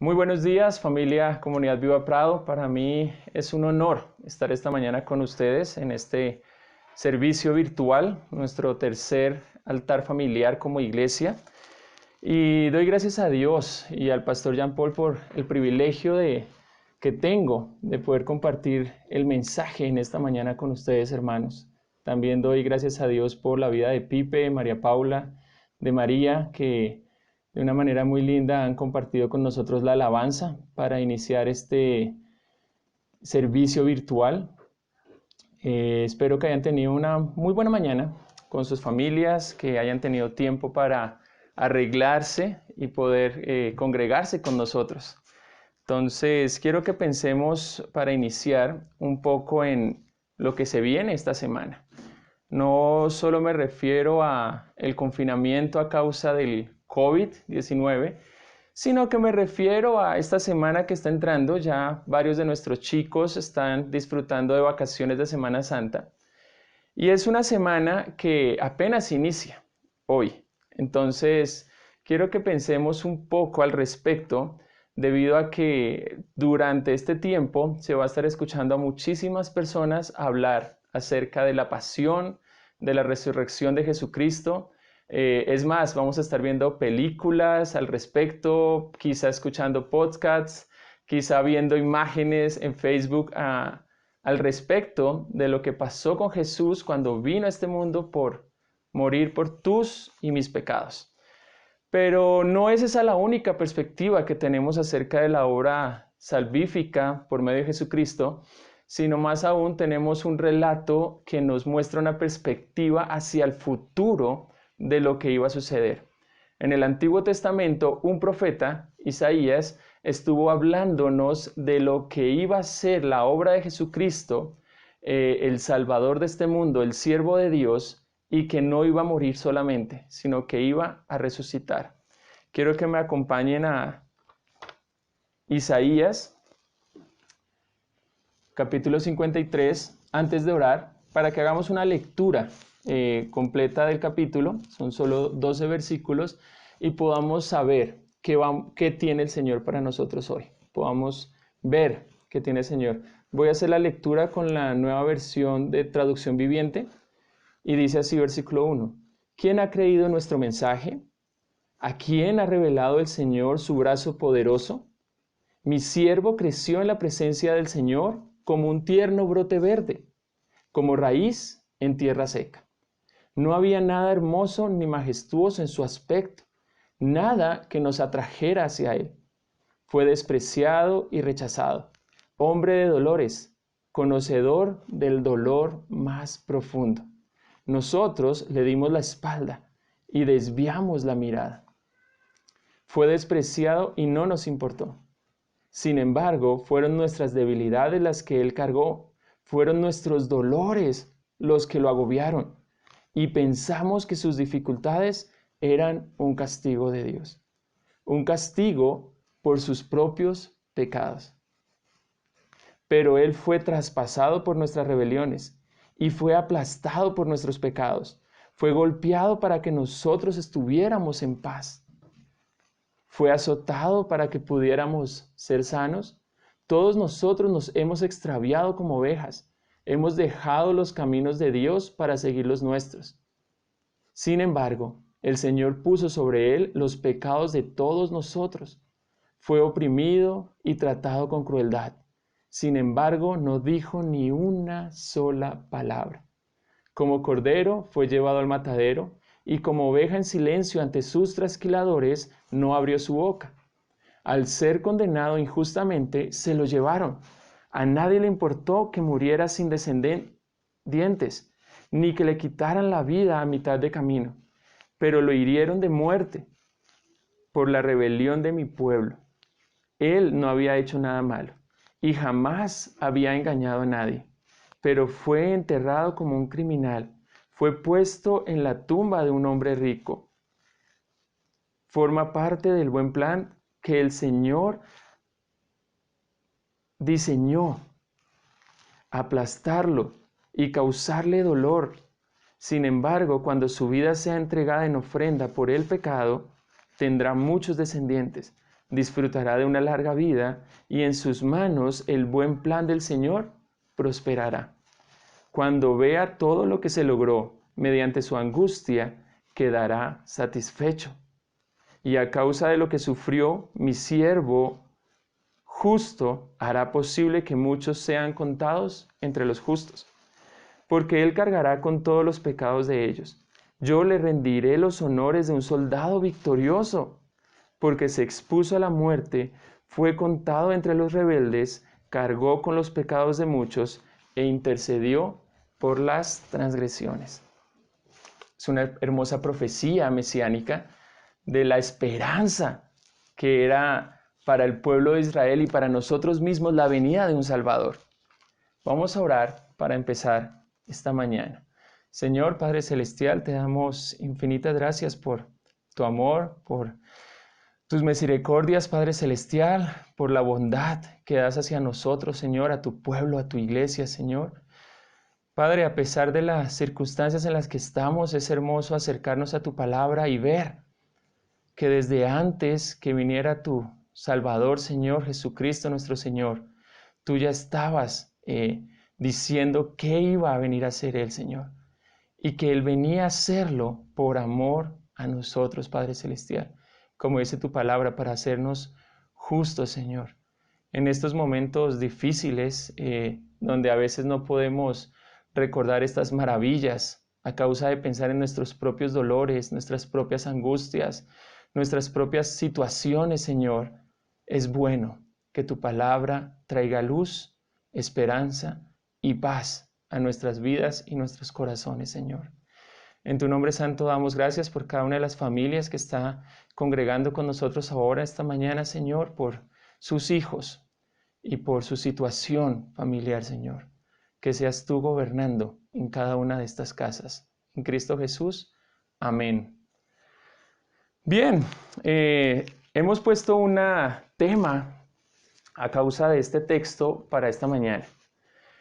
Muy buenos días, familia Comunidad Viva Prado. Para mí es un honor estar esta mañana con ustedes en este servicio virtual, nuestro tercer altar familiar como iglesia. Y doy gracias a Dios y al pastor Jean Paul por el privilegio que tengo de poder compartir el mensaje en esta mañana con ustedes, hermanos. También doy gracias a Dios por la vida de Pipe, María Paula, de María, que de una manera muy linda han compartido con nosotros la alabanza para iniciar este servicio virtual. Espero que hayan tenido una muy buena mañana con sus familias, que hayan tenido tiempo para arreglarse y poder congregarse con nosotros. Entonces, quiero que pensemos para iniciar un poco en lo que se viene esta semana. No solo me refiero a el confinamiento a causa del COVID-19, sino que me refiero a esta semana que está entrando. Ya varios de nuestros chicos están disfrutando de vacaciones de Semana Santa y es una semana que apenas inicia hoy. Entonces, quiero que pensemos un poco al respecto, debido a que durante este tiempo se va a estar escuchando a muchísimas personas hablar acerca de la pasión, de la resurrección de Jesucristo. Es más, vamos a estar viendo películas al respecto, quizá escuchando podcasts, quizá viendo imágenes en Facebook al respecto de lo que pasó con Jesús cuando vino a este mundo por morir por tus y mis pecados. Pero no es esa la única perspectiva que tenemos acerca de la obra salvífica por medio de Jesucristo, sino más aún tenemos un relato que nos muestra una perspectiva hacia el futuro de lo que iba a suceder. En el Antiguo Testamento, un profeta, Isaías, estuvo hablándonos de lo que iba a ser la obra de Jesucristo, el Salvador de este mundo, el siervo de Dios, y que no iba a morir solamente, sino que iba a resucitar. Quiero que me acompañen a Isaías, capítulo 53, antes de orar, para que hagamos una lectura completa del capítulo. Son solo 12 versículos y podamos saber qué tiene el Señor para nosotros hoy. Podamos ver qué tiene el Señor. Voy a hacer la lectura con la nueva versión de traducción viviente. Y dice así, versículo 1. ¿Quién ha creído nuestro mensaje? ¿A quién ha revelado el Señor su brazo poderoso? Mi siervo creció en la presencia del Señor como un tierno brote verde, como raíz en tierra seca. No había nada hermoso ni majestuoso en su aspecto, nada que nos atrajera hacia él. Fue despreciado y rechazado, hombre de dolores, conocedor del dolor más profundo. Nosotros le dimos la espalda y desviamos la mirada. Fue despreciado y no nos importó. Sin embargo, fueron nuestras debilidades las que él cargó, fueron nuestros dolores los que lo agobiaron, y pensamos que sus dificultades eran un castigo de Dios, un castigo por sus propios pecados. Pero él fue traspasado por nuestras rebeliones y fue aplastado por nuestros pecados. Fue golpeado para que nosotros estuviéramos en paz. Fue azotado para que pudiéramos ser sanos. Todos nosotros nos hemos extraviado como ovejas. Hemos dejado los caminos de Dios para seguir los nuestros. Sin embargo, el Señor puso sobre él los pecados de todos nosotros. Fue oprimido y tratado con crueldad. Sin embargo, no dijo ni una sola palabra. Como cordero fue llevado al matadero, y como oveja en silencio ante sus trasquiladores, no abrió su boca. Al ser condenado injustamente, se lo llevaron. A nadie le importó que muriera sin descendientes, ni que le quitaran la vida a mitad de camino, pero lo hirieron de muerte por la rebelión de mi pueblo. Él no había hecho nada malo y jamás había engañado a nadie, pero fue enterrado como un criminal, fue puesto en la tumba de un hombre rico. Forma parte del buen plan que el Señor diseñó: aplastarlo y causarle dolor. Sin embargo, cuando su vida sea entregada en ofrenda por el pecado, tendrá muchos descendientes, disfrutará de una larga vida y en sus manos el buen plan del Señor prosperará. Cuando vea todo lo que se logró mediante su angustia, quedará satisfecho. Y a causa de lo que sufrió, mi siervo justo hará posible que muchos sean contados entre los justos, porque él cargará con todos los pecados de ellos. Yo le rendiré los honores de un soldado victorioso, porque se expuso a la muerte, fue contado entre los rebeldes, cargó con los pecados de muchos e intercedió por las transgresiones. Es una hermosa profecía mesiánica de la esperanza que era para el pueblo de Israel y para nosotros mismos la venida de un Salvador. Vamos a orar para empezar esta mañana. Señor Padre Celestial, te damos infinitas gracias por tu amor, por tus misericordias, Padre Celestial, por la bondad que das hacia nosotros, Señor, a tu pueblo, a tu iglesia, Señor. Padre, a pesar de las circunstancias en las que estamos, es hermoso acercarnos a tu palabra y ver que desde antes que viniera tu Salvador, Señor Jesucristo, nuestro Señor, tú ya estabas diciendo que iba a venir a ser Él, Señor, y que Él venía a hacerlo por amor a nosotros, Padre Celestial, como dice tu palabra, para hacernos justos, Señor. En estos momentos difíciles, donde a veces no podemos recordar estas maravillas a causa de pensar en nuestros propios dolores, nuestras propias angustias, nuestras propias situaciones, Señor, es bueno que tu palabra traiga luz, esperanza y paz a nuestras vidas y nuestros corazones, Señor. En tu nombre santo damos gracias por cada una de las familias que está congregando con nosotros ahora esta mañana, Señor, por sus hijos y por su situación familiar, Señor. Que seas tú gobernando en cada una de estas casas. En Cristo Jesús. Amén. Bien, hemos puesto un tema a causa de este texto para esta mañana.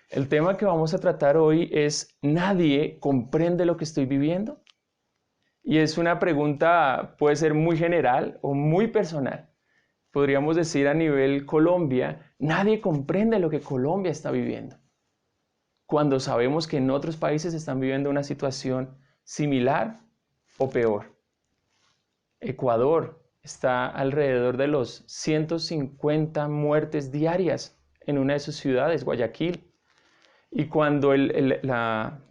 El tema que vamos a tratar hoy es ¿nadie comprende lo que estoy viviendo? Y es una pregunta, puede ser muy general o muy personal. Podríamos decir a nivel Colombia, nadie comprende lo que Colombia está viviendo, cuando sabemos que en otros países están viviendo una situación similar o peor. Ecuador está alrededor de los 150 muertes diarias en una de sus ciudades, Guayaquil. Y cuando la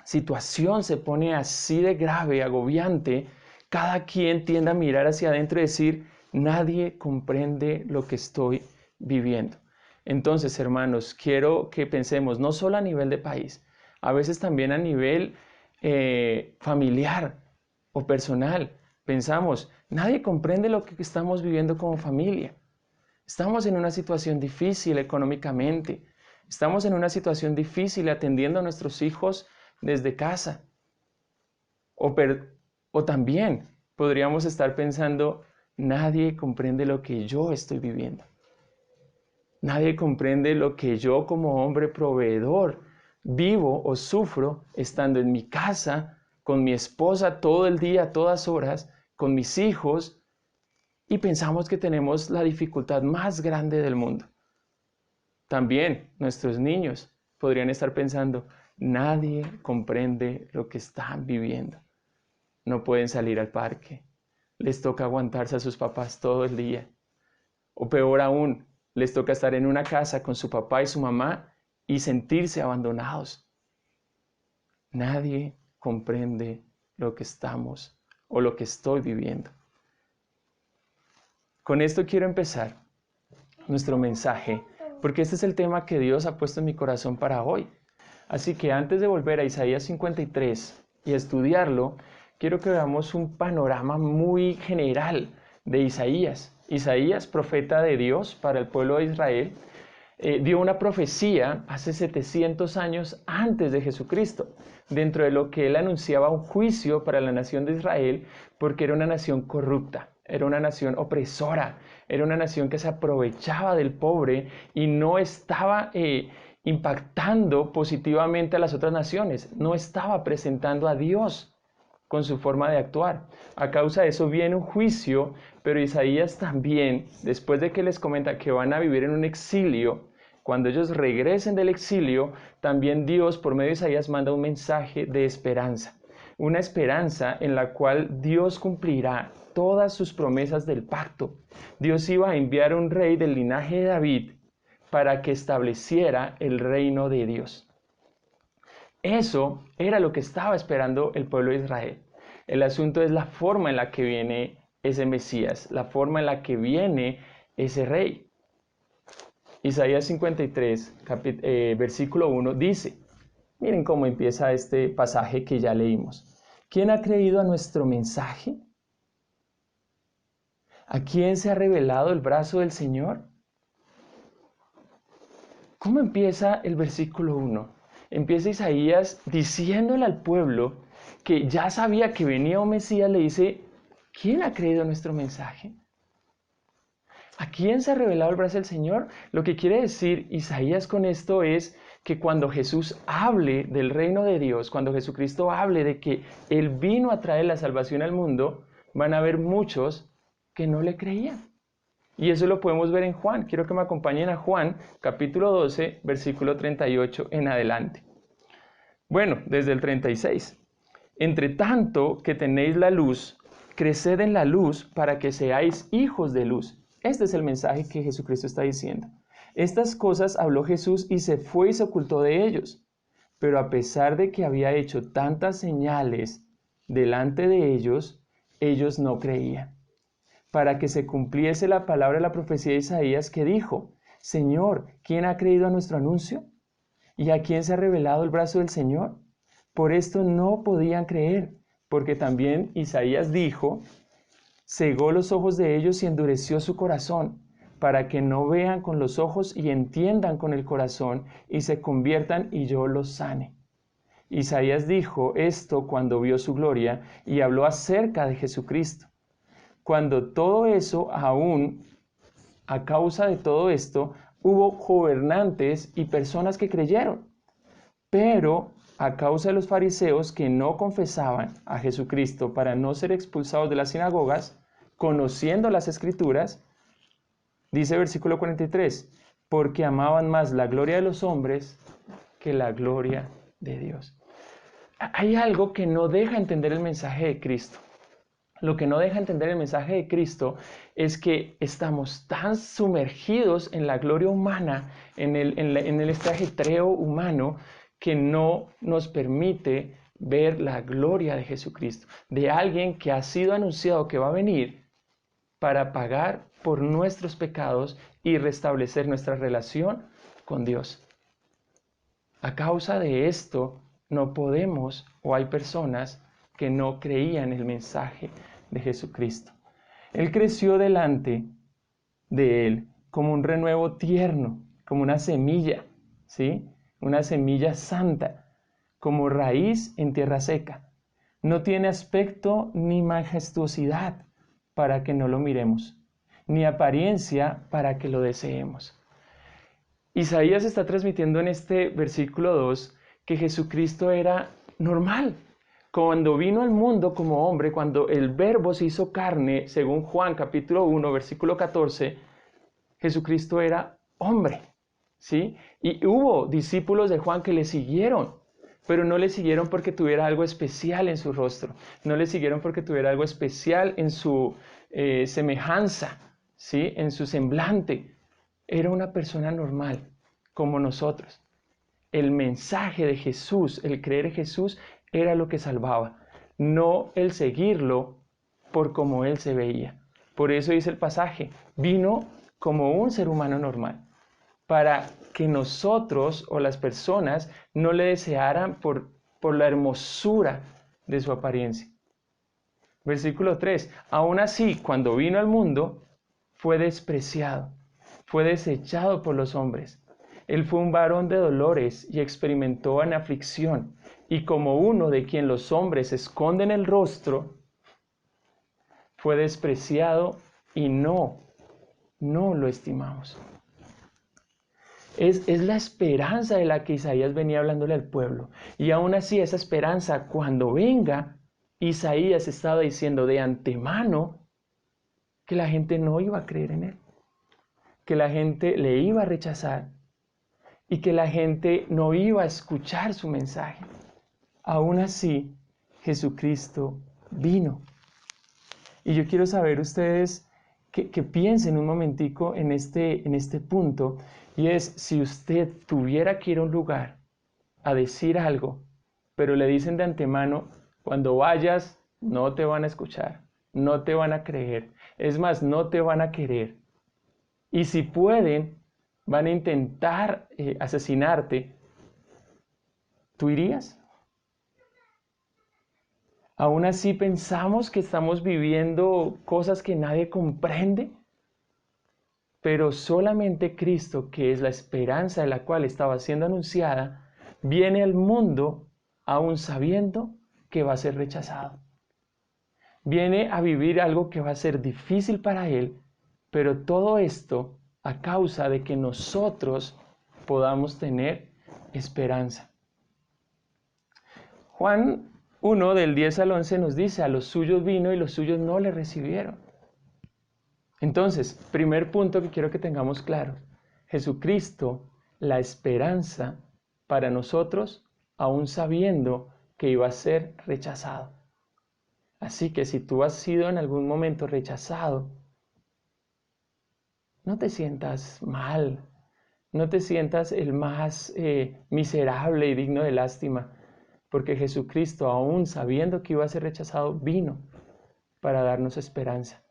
situación se pone así de grave, agobiante, cada quien tiende a mirar hacia adentro y decir, nadie comprende lo que estoy viviendo. Entonces, hermanos, quiero que pensemos no solo a nivel de país, a veces también a nivel familiar o personal. Pensamos, nadie comprende lo que estamos viviendo como familia. Estamos en una situación difícil económicamente. Estamos en una situación difícil atendiendo a nuestros hijos desde casa. O también podríamos estar pensando, nadie comprende lo que yo estoy viviendo. Nadie comprende lo que yo como hombre proveedor vivo o sufro estando en mi casa, con mi esposa todo el día, a todas horas, con mis hijos, y pensamos que tenemos la dificultad más grande del mundo. También nuestros niños podrían estar pensando, nadie comprende lo que están viviendo. No pueden salir al parque, les toca aguantarse a sus papás todo el día. O peor aún, les toca estar en una casa con su papá y su mamá y sentirse abandonados. Nadie comprende lo que estamos o lo que estoy viviendo. Con esto quiero empezar nuestro mensaje, porque este es el tema que Dios ha puesto en mi corazón para hoy. Así que antes de volver a Isaías 53 y estudiarlo, quiero que veamos un panorama muy general de Isaías. Isaías, profeta de Dios para el pueblo de Israel, dio una profecía hace 700 años antes de Jesucristo, dentro de lo que él anunciaba un juicio para la nación de Israel, porque era una nación corrupta, era una nación opresora, era una nación que se aprovechaba del pobre y no estaba impactando positivamente a las otras naciones, no estaba presentando a Dios con su forma de actuar. A causa de eso viene un juicio, pero Isaías también, después de que les comenta que van a vivir en un exilio, cuando ellos regresen del exilio, también Dios por medio de Isaías manda un mensaje de esperanza. Una esperanza en la cual Dios cumplirá todas sus promesas del pacto. Dios iba a enviar un rey del linaje de David para que estableciera el reino de Dios. Eso era lo que estaba esperando el pueblo de Israel. El asunto es la forma en la que viene ese Mesías, la forma en la que viene ese rey. Isaías 53, versículo 1 dice, miren cómo empieza este pasaje que ya leímos. ¿Quién ha creído a nuestro mensaje? ¿A quién se ha revelado el brazo del Señor? ¿Cómo empieza el versículo 1? Empieza Isaías diciéndole al pueblo que ya sabía que venía un Mesías, le dice, ¿quién ha creído a nuestro mensaje? ¿A quién se ha revelado el brazo del Señor? Lo que quiere decir Isaías con esto es que cuando Jesús hable del reino de Dios, cuando Jesucristo hable de que Él vino a traer la salvación al mundo, van a haber muchos que no le creían. Y eso lo podemos ver en Juan. Quiero que me acompañen a Juan, capítulo 12, versículo 38 en adelante. Bueno, desde el 36. Entre tanto que tenéis la luz, creced en la luz para que seáis hijos de luz. Este es el mensaje que Jesucristo está diciendo. Estas cosas habló Jesús y se fue y se ocultó de ellos. Pero a pesar de que había hecho tantas señales delante de ellos, ellos no creían. Para que se cumpliese la palabra de la profecía de Isaías que dijo, Señor, ¿quién ha creído a nuestro anuncio? ¿Y a quién se ha revelado el brazo del Señor? Por esto no podían creer, porque también Isaías dijo, cegó los ojos de ellos y endureció su corazón, para que no vean con los ojos y entiendan con el corazón y se conviertan y yo los sane. Isaías dijo esto cuando vio su gloria y habló acerca de Jesucristo. Cuando todo eso, aún a causa de todo esto, hubo gobernantes y personas que creyeron. Pero a causa de los fariseos que no confesaban a Jesucristo para no ser expulsados de las sinagogas, conociendo las Escrituras, dice versículo 43, porque amaban más la gloria de los hombres que la gloria de Dios. Hay algo que no deja entender el mensaje de Cristo. Lo que no deja entender el mensaje de Cristo es que estamos tan sumergidos en la gloria humana, en este ajetreo humano, que no nos permite ver la gloria de Jesucristo, de alguien que ha sido anunciado que va a venir para pagar por nuestros pecados y restablecer nuestra relación con Dios. A causa de esto, no podemos, o hay personas que no creían el mensaje de Jesucristo. Él creció delante de él como un renuevo tierno, como una semilla, ¿sí? Una semilla santa, como raíz en tierra seca. No tiene aspecto ni majestuosidad para que no lo miremos, ni apariencia para que lo deseemos. Isaías está transmitiendo en este versículo 2 que Jesucristo era normal. Cuando vino al mundo como hombre, cuando el verbo se hizo carne, según Juan capítulo 1, versículo 14, Jesucristo era hombre, ¿sí? Y hubo discípulos de Juan que le siguieron, pero no le siguieron porque tuviera algo especial en su rostro, no le siguieron porque tuviera algo especial en su semejanza, ¿sí? En su semblante. Era una persona normal, como nosotros. El mensaje de Jesús, el creer en Jesús, era lo que salvaba, no el seguirlo por cómo él se veía. Por eso dice el pasaje, vino como un ser humano normal, para que nosotros o las personas no le desearan por la hermosura de su apariencia. Versículo 3, aún así, cuando vino al mundo, fue despreciado, fue desechado por los hombres. Él fue un varón de dolores y experimentó en aflicción, y como uno de quien los hombres esconden el rostro, fue despreciado y no lo estimamos. Es la esperanza de la que Isaías venía hablándole al pueblo. Y aún así esa esperanza, cuando venga Isaías estaba diciendo de antemano que la gente no iba a creer en él, que la gente le iba a rechazar y que la gente no iba a escuchar su mensaje. Aún así, Jesucristo vino. Y yo quiero saber ustedes que piensen un momentico en este punto, y es si usted tuviera que ir a un lugar a decir algo, pero le dicen de antemano, cuando vayas no te van a escuchar, no te van a creer, es más, no te van a querer. Y si pueden, van a intentar asesinarte, ¿tú irías? Aún así pensamos que estamos viviendo cosas que nadie comprende, pero solamente Cristo, que es la esperanza de la cual estaba siendo anunciada, viene al mundo aún sabiendo que va a ser rechazado. Viene a vivir algo que va a ser difícil para él, pero todo esto a causa de que nosotros podamos tener esperanza. Juan 1 del 10 al 11 nos dice, a los suyos vino y los suyos no le recibieron. Entonces, primer punto que quiero que tengamos claro, Jesucristo, la esperanza para nosotros, aún sabiendo que iba a ser rechazado. Así que si tú has sido en algún momento rechazado, no te sientas mal, no te sientas el más miserable y digno de lástima, porque Jesucristo, aún sabiendo que iba a ser rechazado, vino para darnos esperanza.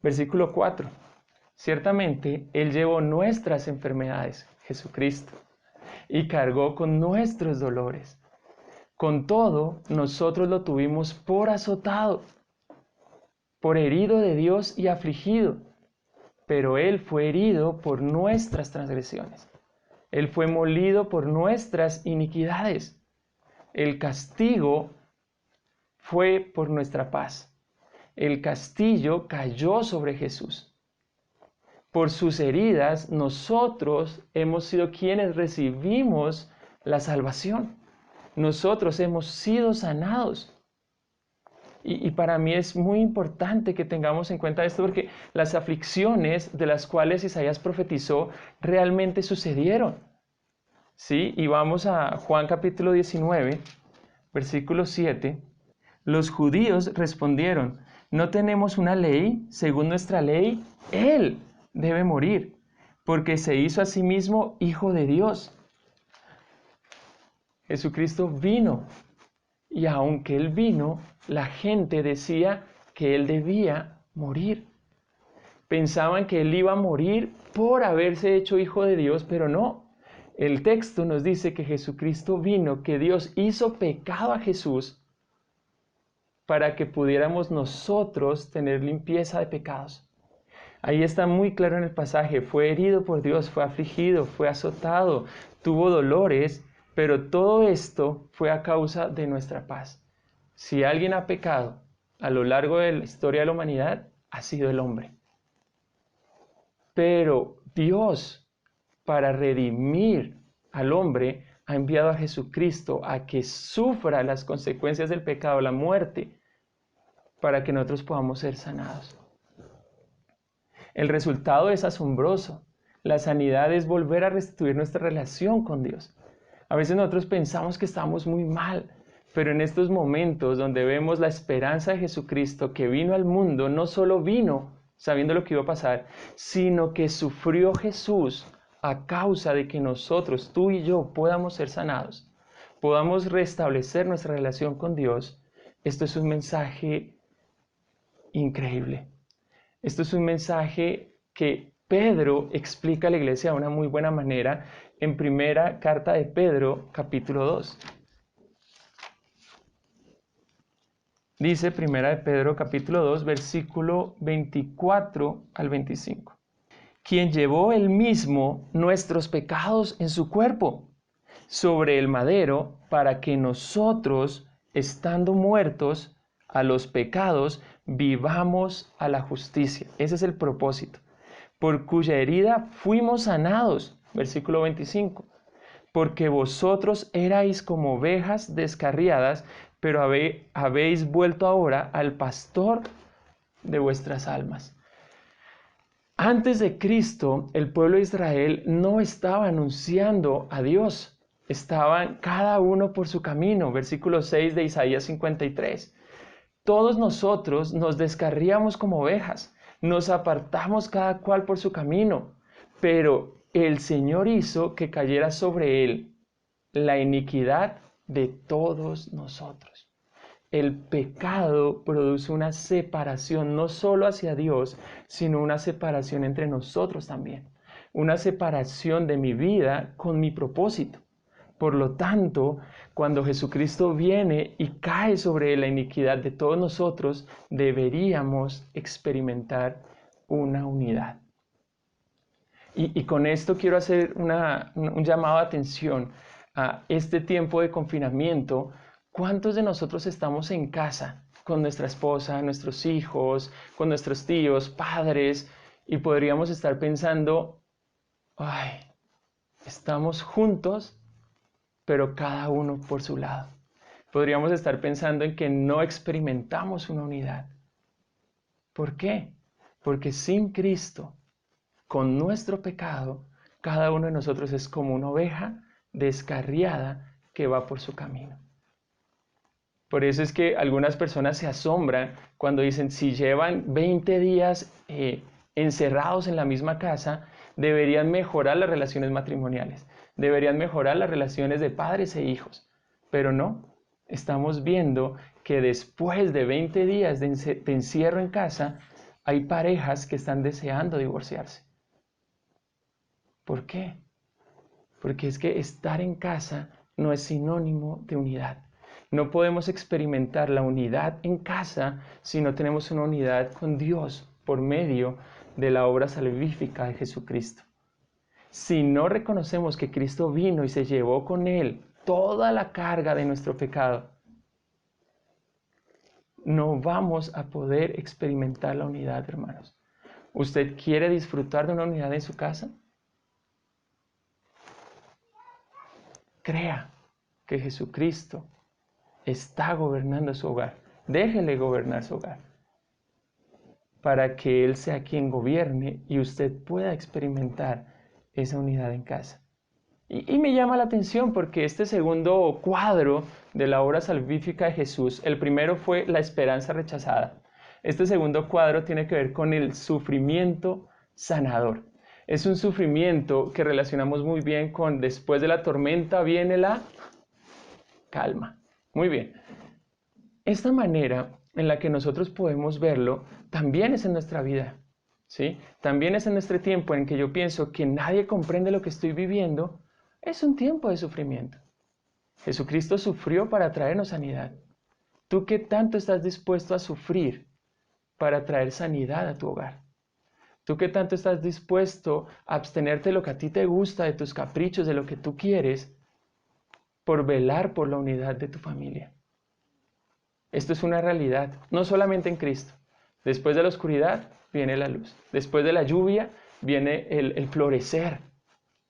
Versículo 4. Ciertamente, Él llevó nuestras enfermedades, Jesucristo, y cargó con nuestros dolores. Con todo, nosotros lo tuvimos por azotado, por herido de Dios y afligido, pero Él fue herido por nuestras transgresiones. Él fue molido por nuestras iniquidades. El castigo fue por nuestra paz. El castillo cayó sobre Jesús. Por sus heridas nosotros hemos sido quienes recibimos la salvación. Nosotros hemos sido sanados. Y para mí es muy importante que tengamos en cuenta esto porque las aflicciones de las cuales Isaías profetizó realmente sucedieron. ¿Sí? Y vamos a Juan capítulo 19, versículo 7. Los judíos respondieron, no tenemos una ley, según nuestra ley, Él debe morir, porque se hizo a sí mismo Hijo de Dios. Jesucristo vino, y aunque Él vino, la gente decía que Él debía morir. Pensaban que Él iba a morir por haberse hecho Hijo de Dios, pero no. El texto nos dice que Jesucristo vino, que Dios hizo pecado a Jesús para que pudiéramos nosotros tener limpieza de pecados. Ahí está muy claro en el pasaje, fue herido por Dios, fue afligido, fue azotado, tuvo dolores, pero todo esto fue a causa de nuestra paz. Si alguien ha pecado a lo largo de la historia de la humanidad, ha sido el hombre. Pero Dios, para redimir al hombre, ha enviado a Jesucristo a que sufra las consecuencias del pecado, la muerte, para que nosotros podamos ser sanados. El resultado es asombroso. La sanidad es volver a restituir nuestra relación con Dios. A veces nosotros pensamos que estamos muy mal, pero en estos momentos donde vemos la esperanza de Jesucristo que vino al mundo, no solo vino sabiendo lo que iba a pasar, sino que sufrió Jesús a causa de que nosotros, tú y yo, podamos ser sanados, podamos restablecer nuestra relación con Dios. Esto es un mensaje increíble. Esto es un mensaje que Pedro explica a la iglesia de una muy buena manera en primera carta de Pedro, capítulo 2. Dice primera de Pedro, capítulo 2, versículo 24 al 25. Quien llevó él mismo nuestros pecados en su cuerpo sobre el madero para que nosotros, estando muertos a los pecados, vivamos a la justicia. Ese es el propósito. Por cuya herida fuimos sanados. Versículo 25. porque vosotros erais como ovejas descarriadas, pero habéis vuelto ahora al pastor de vuestras almas. Antes de Cristo, el pueblo de Israel no estaba anunciando a Dios. Estaban cada uno por su camino. Versículo 6 de Isaías 53. Todos nosotros nos descarriamos como ovejas, nos apartamos cada cual por su camino, pero el Señor hizo que cayera sobre él la iniquidad de todos nosotros. El pecado produce una separación no solo hacia Dios, sino una separación entre nosotros también. Una separación de mi vida con mi propósito. Por lo tanto, cuando Jesucristo viene y cae sobre la iniquidad de todos nosotros, deberíamos experimentar una unidad. Y con esto quiero hacer un llamado de atención a este tiempo de confinamiento. ¿Cuántos de nosotros estamos en casa con nuestra esposa, nuestros hijos, con nuestros tíos, padres, y podríamos estar pensando, ay, estamos juntos, pero cada uno por su lado? Podríamos estar pensando en que no experimentamos una unidad. ¿Por qué? Porque sin Cristo, con nuestro pecado, cada uno de nosotros es como una oveja descarriada que va por su camino. Por eso es que algunas personas se asombran cuando dicen, si llevan 20 días encerrados en la misma casa, deberían mejorar las relaciones matrimoniales, deberían mejorar las relaciones de padres e hijos. Pero no, estamos viendo que después de 20 días de encierro en casa, hay parejas que están deseando divorciarse. ¿Por qué? Porque es que estar en casa no es sinónimo de unidad. No podemos experimentar la unidad en casa si no tenemos una unidad con Dios por medio de la obra salvífica de Jesucristo. Si no reconocemos que Cristo vino y se llevó con Él toda la carga de nuestro pecado, no vamos a poder experimentar la unidad, hermanos. ¿Usted quiere disfrutar de una unidad en su casa? Crea que Jesucristo está gobernando su hogar. Déjele gobernar su hogar para que Él sea quien gobierne y usted pueda experimentar esa unidad en casa. Y me llama la atención porque este segundo cuadro de la obra salvífica de Jesús, el primero fue la esperanza rechazada. Este segundo cuadro tiene que ver con el sufrimiento sanador. Es un sufrimiento que relacionamos muy bien con después de la tormenta viene la calma. Muy bien. Esta manera en la que nosotros podemos verlo también es en nuestra vida, ¿sí? También es en nuestro tiempo en que yo pienso que nadie comprende lo que estoy viviendo. Es un tiempo de sufrimiento. Jesucristo sufrió para traernos sanidad. ¿Tú qué tanto estás dispuesto a sufrir para traer sanidad a tu hogar? ¿Tú qué tanto estás dispuesto a abstenerte de lo que a ti te gusta, de tus caprichos, de lo que tú quieres, por velar por la unidad de tu familia? Esto es una realidad, no solamente en Cristo. Después de la oscuridad viene la luz. Después de la lluvia viene el florecer,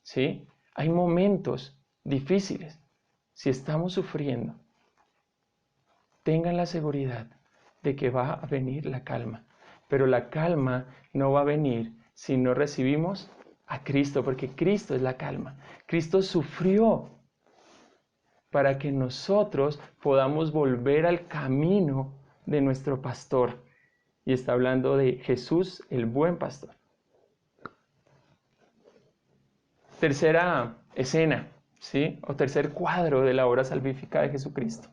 ¿sí? Hay momentos difíciles. Si estamos sufriendo, tengan la seguridad de que va a venir la calma. Pero la calma no va a venir si no recibimos a Cristo, porque Cristo es la calma. Cristo sufrió para que nosotros podamos volver al camino de nuestro pastor. Y está hablando de Jesús, el buen pastor. Tercera escena, ¿sí? O tercer cuadro de la obra salvífica de Jesucristo.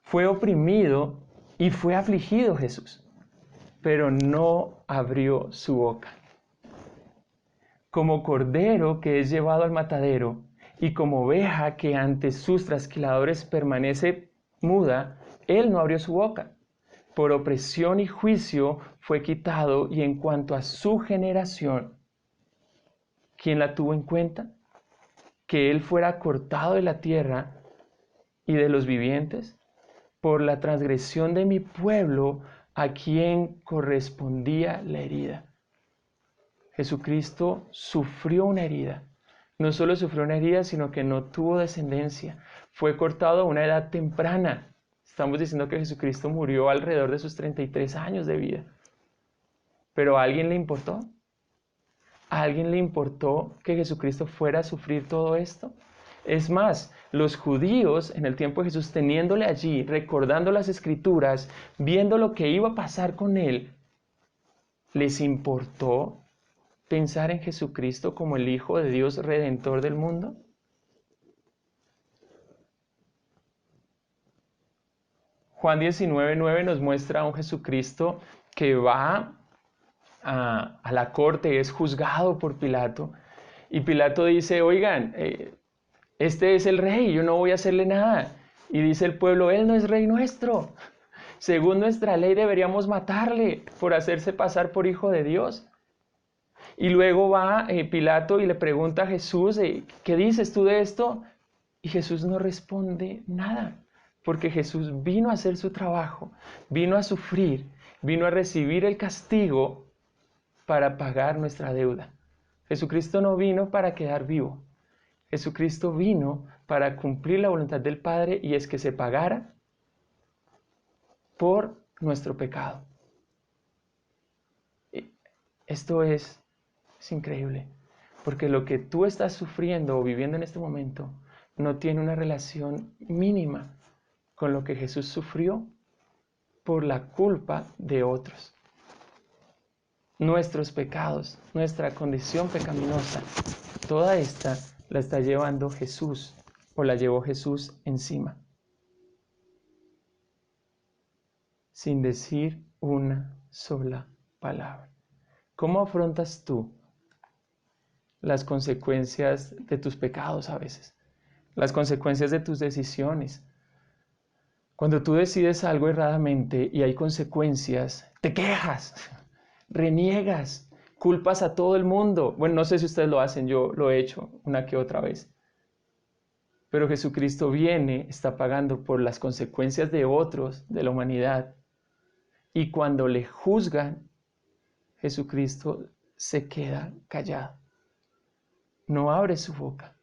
Fue oprimido y fue afligido Jesús, pero no abrió su boca. Como cordero que es llevado al matadero, y como oveja que ante sus trasquiladores permanece muda, él no abrió su boca. Por opresión y juicio fue quitado, y en cuanto a su generación, ¿quién la tuvo en cuenta? Que él fuera cortado de la tierra y de los vivientes, por la transgresión de mi pueblo, a quien correspondía la herida. Jesucristo sufrió una herida No solo sufrió una herida, sino que no tuvo descendencia. Fue cortado a una edad temprana. Estamos diciendo que Jesucristo murió alrededor de sus 33 años de vida. ¿Pero a alguien le importó? ¿A alguien le importó que Jesucristo fuera a sufrir todo esto? Es más, los judíos en el tiempo de Jesús, teniéndole allí, recordando las Escrituras, viendo lo que iba a pasar con él, ¿les importó pensar en Jesucristo como el Hijo de Dios Redentor del mundo? Juan 19:9 nos muestra a un Jesucristo que va a la corte, es juzgado por Pilato, y Pilato dice, oigan, este es el rey, yo no voy a hacerle nada. Y dice el pueblo, él no es rey nuestro. Según nuestra ley deberíamos matarle por hacerse pasar por hijo de Dios. Y luego va Pilato y le pregunta a Jesús, ¿qué dices tú de esto? Y Jesús no responde nada, porque Jesús vino a hacer su trabajo, vino a sufrir, vino a recibir el castigo para pagar nuestra deuda. Jesucristo no vino para quedar vivo. Jesucristo vino para cumplir la voluntad del Padre, y es que se pagara por nuestro pecado. Esto es increíble, porque lo que tú estás sufriendo o viviendo en este momento no tiene una relación mínima con lo que Jesús sufrió por la culpa de otros. Nuestros pecados, nuestra condición pecaminosa, toda esta la está llevando Jesús, o la llevó Jesús encima, sin decir una sola palabra. ¿Cómo afrontas tú las consecuencias de tus pecados a veces? Las consecuencias de tus decisiones. Cuando tú decides algo erradamente y hay consecuencias, te quejas, reniegas, culpas a todo el mundo. Bueno, no sé si ustedes lo hacen, yo lo he hecho una que otra vez. Pero Jesucristo viene, está pagando por las consecuencias de otros, de la humanidad. Y cuando le juzgan, Jesucristo se queda callado. No abre su boca.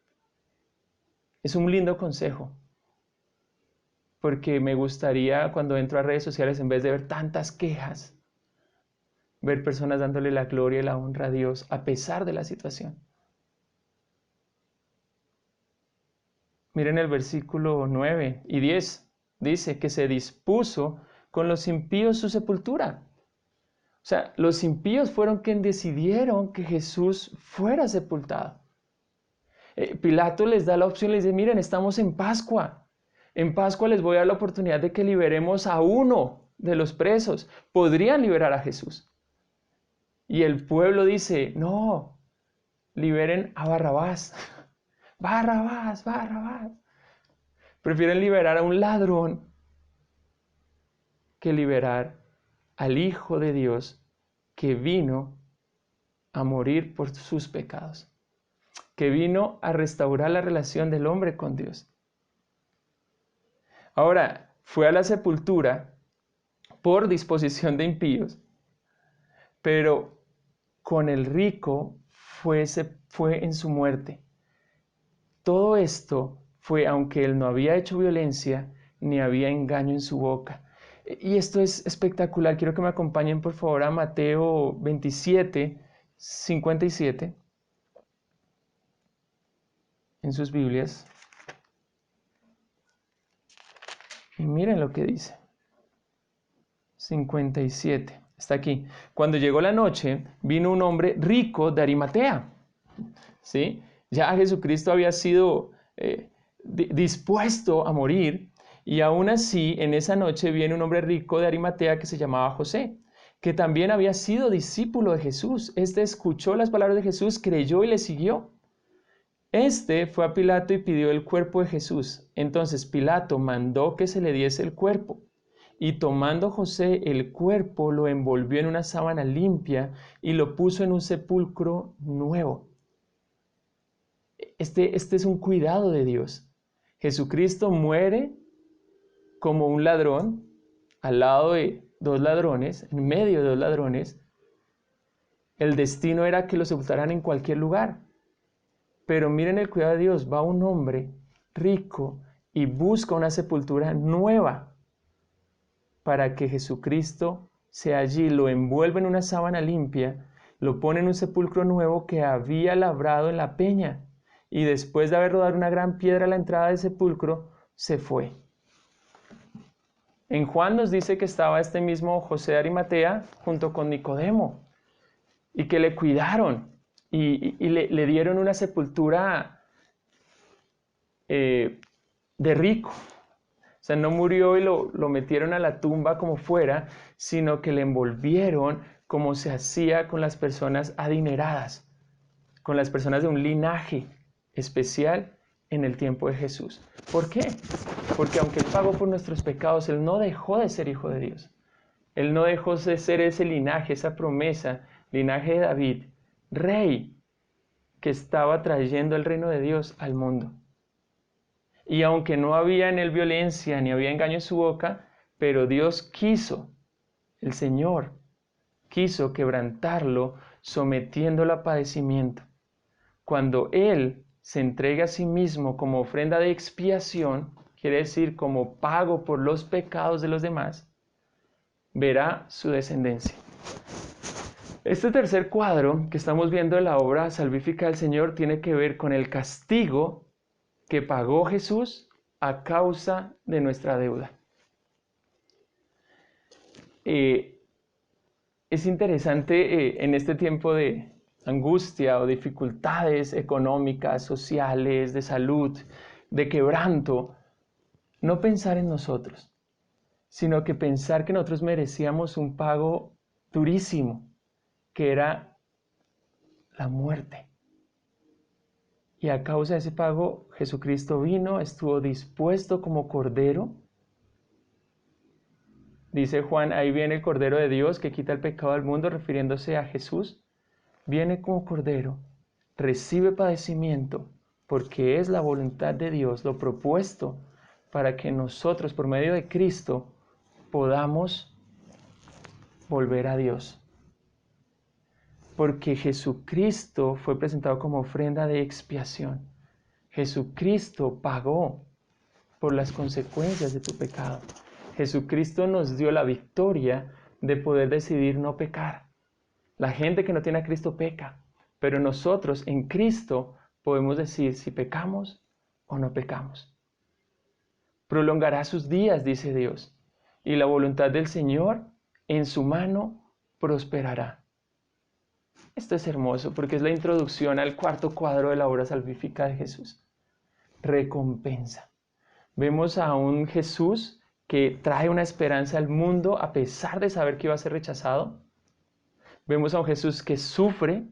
Es un lindo consejo, porque me gustaría, cuando entro a redes sociales, en vez de ver tantas quejas, ver personas dándole la gloria y la honra a Dios a pesar de la situación. Miren el versículo 9 y 10. Dice que se dispuso con los impíos su sepultura. O sea, los impíos fueron quienes decidieron que Jesús fuera sepultado. Pilato les da la opción, les dice, miren, estamos en Pascua. En Pascua les voy a dar la oportunidad de que liberemos a uno de los presos. Podrían liberar a Jesús. Y el pueblo dice, no, liberen a Barrabás. Barrabás, Barrabás. Prefieren liberar a un ladrón que liberar al Hijo de Dios que vino a morir por sus pecados, que vino a restaurar la relación del hombre con Dios. Ahora, fue a la sepultura por disposición de impíos, pero con el rico fue en su muerte. Todo esto fue aunque él no había hecho violencia ni había engaño en su boca. Y esto es espectacular. Quiero que me acompañen por favor a Mateo 27, 57 en sus Biblias. Y miren lo que dice. 57. Está aquí. Cuando llegó la noche, vino un hombre rico de Arimatea. ¿Sí? Ya Jesucristo había sido dispuesto a morir, y aún así en esa noche viene un hombre rico de Arimatea que se llamaba José, que también había sido discípulo de Jesús. Este escuchó las palabras de Jesús, creyó y le siguió. Este fue a Pilato y pidió el cuerpo de Jesús. Entonces Pilato mandó que se le diese el cuerpo. Y tomando José el cuerpo, lo envolvió en una sábana limpia y lo puso en un sepulcro nuevo. Este es un cuidado de Dios. Jesucristo muere como un ladrón, al lado de dos ladrones, en medio de dos ladrones. El destino era que lo sepultaran en cualquier lugar. Pero miren el cuidado de Dios, va un hombre rico y busca una sepultura nueva para que Jesucristo sea allí, lo envuelve en una sábana limpia, lo pone en un sepulcro nuevo que había labrado en la peña, y después de haber rodado una gran piedra a la entrada del sepulcro, se fue. En Juan nos dice que estaba este mismo José de Arimatea junto con Nicodemo, y que le cuidaron, y le dieron una sepultura de rico. O sea, no murió y lo metieron a la tumba como fuera, sino que le envolvieron como se hacía con las personas adineradas, con las personas de un linaje especial en el tiempo de Jesús. ¿Por qué? Porque aunque Él pagó por nuestros pecados, Él no dejó de ser hijo de Dios. Él no dejó de ser ese linaje, esa promesa, linaje de David, rey, que estaba trayendo el reino de Dios al mundo. Y aunque no había en él violencia ni había engaño en su boca, pero Dios quiso, el Señor quiso quebrantarlo sometiéndolo a padecimiento. Cuando Él se entrega a sí mismo como ofrenda de expiación, quiere decir como pago por los pecados de los demás, verá su descendencia. Este tercer cuadro que estamos viendo de la obra salvífica del Señor tiene que ver con el castigo que pagó Jesús a causa de nuestra deuda. Es interesante en este tiempo de angustia o dificultades económicas, sociales, de salud, de quebranto, no pensar en nosotros, sino que pensar que nosotros merecíamos un pago durísimo, que era la muerte. Y a causa de ese pago, Jesucristo vino, estuvo dispuesto como cordero. Dice Juan, ahí viene el Cordero de Dios que quita el pecado del mundo, refiriéndose a Jesús. Viene como cordero, recibe padecimiento, porque es la voluntad de Dios, lo propuesto, para que nosotros, por medio de Cristo, podamos volver a Dios. Porque Jesucristo fue presentado como ofrenda de expiación. Jesucristo pagó por las consecuencias de tu pecado. Jesucristo nos dio la victoria de poder decidir no pecar. La gente que no tiene a Cristo peca, pero nosotros en Cristo podemos decir si pecamos o no pecamos. Prolongará sus días, dice Dios, y la voluntad del Señor en su mano prosperará. Esto es hermoso porque es la introducción al cuarto cuadro de la obra salvífica de Jesús. Recompensa. Vemos a un Jesús que trae una esperanza al mundo a pesar de saber que iba a ser rechazado. Vemos a un Jesús que sufre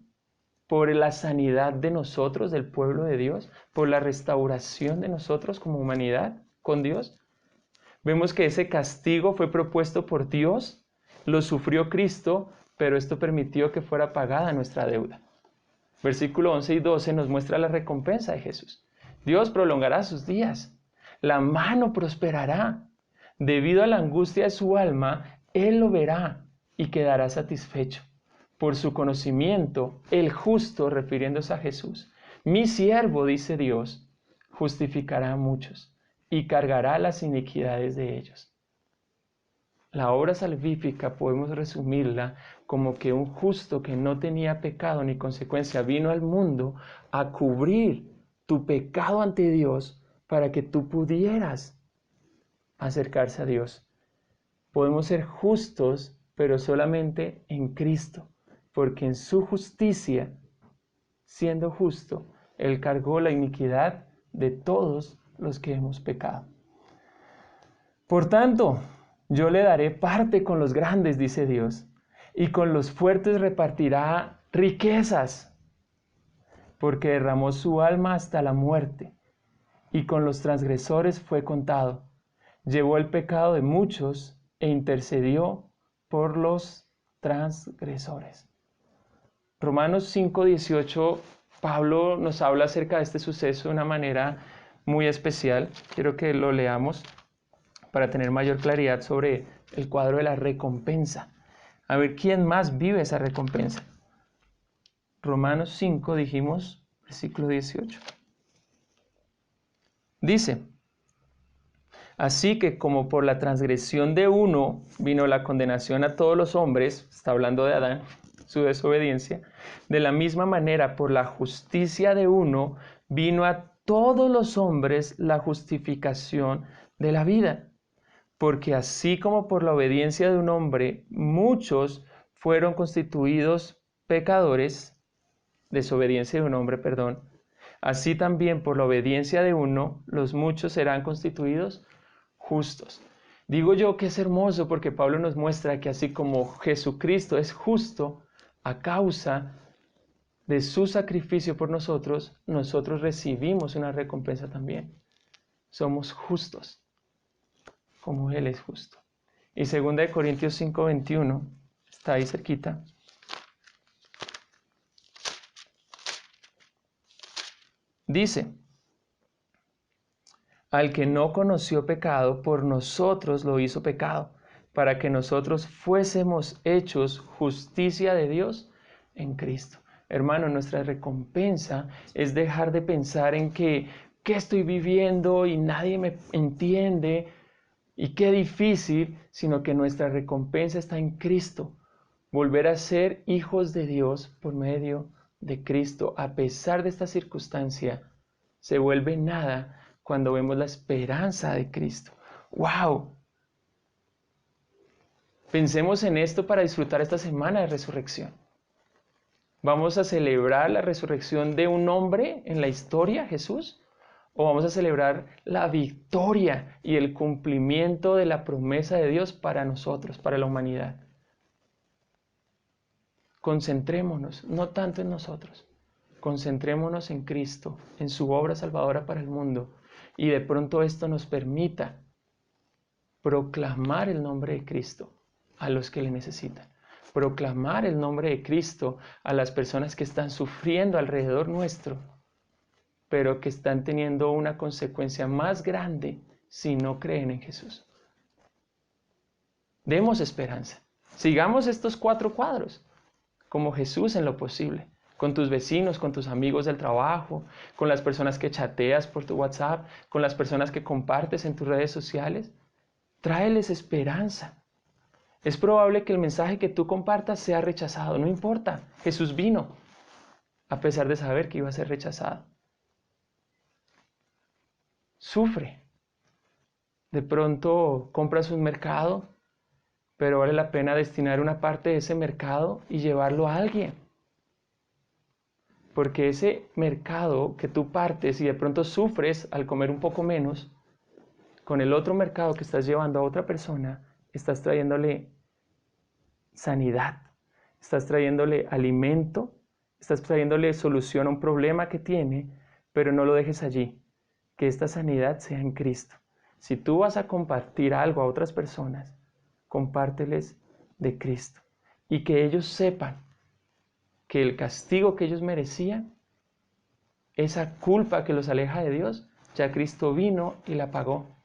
por la sanidad de nosotros, del pueblo de Dios, por la restauración de nosotros como humanidad con Dios. Vemos que ese castigo fue propuesto por Dios, lo sufrió Cristo, pero esto permitió que fuera pagada nuestra deuda. Versículo 11 y 12 nos muestra la recompensa de Jesús. Dios prolongará sus días, la mano prosperará. Debido a la angustia de su alma, Él lo verá y quedará satisfecho. Por su conocimiento, el justo, refiriéndose a Jesús, mi siervo, dice Dios, justificará a muchos y cargará las iniquidades de ellos. La obra salvífica podemos resumirla como que un justo que no tenía pecado ni consecuencia vino al mundo a cubrir tu pecado ante Dios para que tú pudieras acercarse a Dios. Podemos ser justos, pero solamente en Cristo, porque en su justicia, siendo justo, Él cargó la iniquidad de todos los que hemos pecado. Por tanto, yo le daré parte con los grandes, dice Dios, y con los fuertes repartirá riquezas, porque derramó su alma hasta la muerte, y con los transgresores fue contado. Llevó el pecado de muchos e intercedió por los transgresores. Romanos 5:18, Pablo nos habla acerca de este suceso de una manera muy especial. Quiero que lo leamos para tener mayor claridad sobre el cuadro de la recompensa. A ver, ¿quién más vive esa recompensa? Romanos 5, dijimos, versículo 18. Dice: así que como por la transgresión de uno vino la condenación a todos los hombres, está hablando de Adán, su desobediencia, de la misma manera por la justicia de uno vino a todos los hombres la justificación de la vida. Porque así como por la obediencia de un hombre muchos fueron constituidos pecadores, desobediencia de un hombre, perdón, así también por la obediencia de uno los muchos serán constituidos justos. Digo yo que es hermoso porque Pablo nos muestra que así como Jesucristo es justo a causa de su sacrificio por nosotros, nosotros recibimos una recompensa también. Somos justos, como Él es justo. Y 2 Corintios 5:21, está ahí cerquita. Dice: al que no conoció pecado, por nosotros lo hizo pecado, para que nosotros fuésemos hechos justicia de Dios en Cristo. Hermano, nuestra recompensa es dejar de pensar en que qué estoy viviendo y nadie me entiende y qué difícil, sino que nuestra recompensa está en Cristo. Volver a ser hijos de Dios por medio de Cristo, a pesar de esta circunstancia, se vuelve nada cuando vemos la esperanza de Cristo. ¡Wow! Pensemos en esto para disfrutar esta semana de resurrección. ¿Vamos a celebrar la resurrección de un hombre en la historia, Jesús? ¿O vamos a celebrar la victoria y el cumplimiento de la promesa de Dios para nosotros, para la humanidad? Concentrémonos, no tanto en nosotros, concentrémonos en Cristo, en su obra salvadora para el mundo, y de pronto esto nos permita proclamar el nombre de Cristo a los que le necesitan, proclamar el nombre de Cristo a las personas que están sufriendo alrededor nuestro, pero que están teniendo una consecuencia más grande si no creen en Jesús. Demos esperanza, sigamos estos 4 cuadros, como Jesús en lo posible, con tus vecinos, con tus amigos del trabajo, con las personas que chateas por tu WhatsApp, con las personas que compartes en tus redes sociales. Tráeles esperanza. Es probable que el mensaje que tú compartas sea rechazado, no importa. Jesús vino a pesar de saber que iba a ser rechazado. Sufre. De pronto compras un mercado, pero vale la pena destinar una parte de ese mercado y llevarlo a alguien. Porque ese mercado que tú partes y de pronto sufres al comer un poco menos, con el otro mercado que estás llevando a otra persona, estás trayéndole sanidad, estás trayéndole alimento, estás trayéndole solución a un problema que tiene, pero no lo dejes allí, que esta sanidad sea en Cristo. Si tú vas a compartir algo a otras personas, compárteles de Cristo y que ellos sepan que el castigo que ellos merecían, esa culpa que los aleja de Dios, ya Cristo vino y la pagó,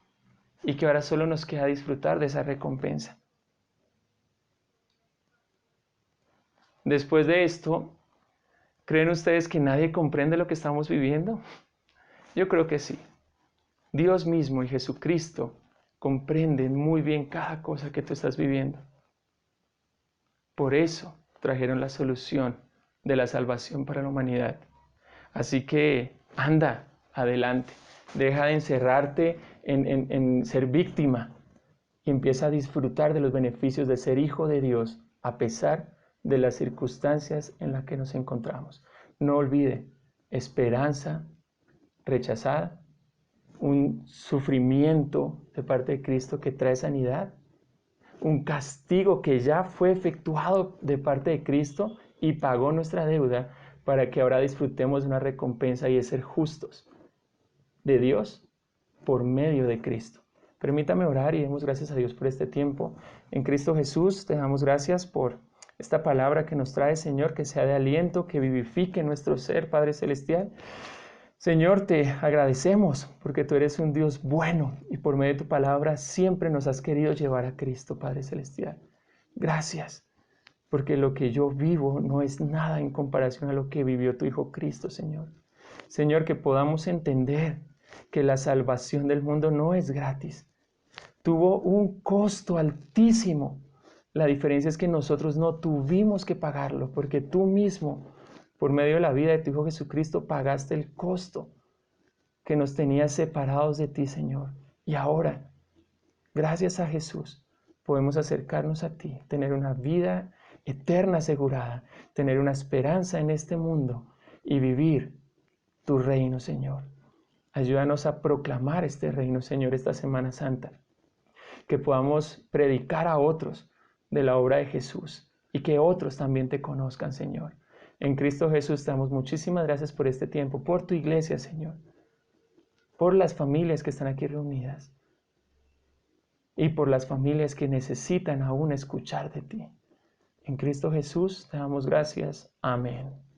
y que ahora solo nos queda disfrutar de esa recompensa. Después de esto, ¿creen ustedes que nadie comprende lo que estamos viviendo? Yo creo que sí. Dios mismo y Jesucristo comprenden muy bien cada cosa que tú estás viviendo. Por eso trajeron la solución de la salvación para la humanidad. Así que anda adelante, deja de encerrarte en ser víctima y empieza a disfrutar de los beneficios de ser hijo de Dios a pesar de las circunstancias en las que nos encontramos. No olvide, esperanza rechazada, un sufrimiento de parte de Cristo que trae sanidad, un castigo que ya fue efectuado de parte de Cristo y pagó nuestra deuda para que ahora disfrutemos de una recompensa y de ser justos de Dios por medio de Cristo. Permítame orar y demos gracias a Dios por este tiempo. En Cristo Jesús te damos gracias por esta palabra que nos trae, Señor, que sea de aliento, que vivifique nuestro ser, Padre Celestial. Señor, te agradecemos porque tú eres un Dios bueno y por medio de tu palabra siempre nos has querido llevar a Cristo, Padre Celestial. Gracias, porque lo que yo vivo no es nada en comparación a lo que vivió tu Hijo Cristo, Señor. Señor, que podamos entender que la salvación del mundo no es gratis. Tuvo un costo altísimo. La diferencia es que nosotros no tuvimos que pagarlo, porque tú mismo, por medio de la vida de tu Hijo Jesucristo, pagaste el costo que nos tenía separados de ti, Señor. Y ahora, gracias a Jesús, podemos acercarnos a ti, tener una vida eterna asegurada, tener una esperanza en este mundo y vivir tu reino, Señor. Ayúdanos a proclamar este reino, Señor, esta Semana Santa. Que podamos predicar a otros de la obra de Jesús y que otros también te conozcan, Señor. En Cristo Jesús damos muchísimas gracias por este tiempo, por tu iglesia, Señor, por las familias que están aquí reunidas y por las familias que necesitan aún escuchar de ti. En Cristo Jesús te damos gracias. Amén.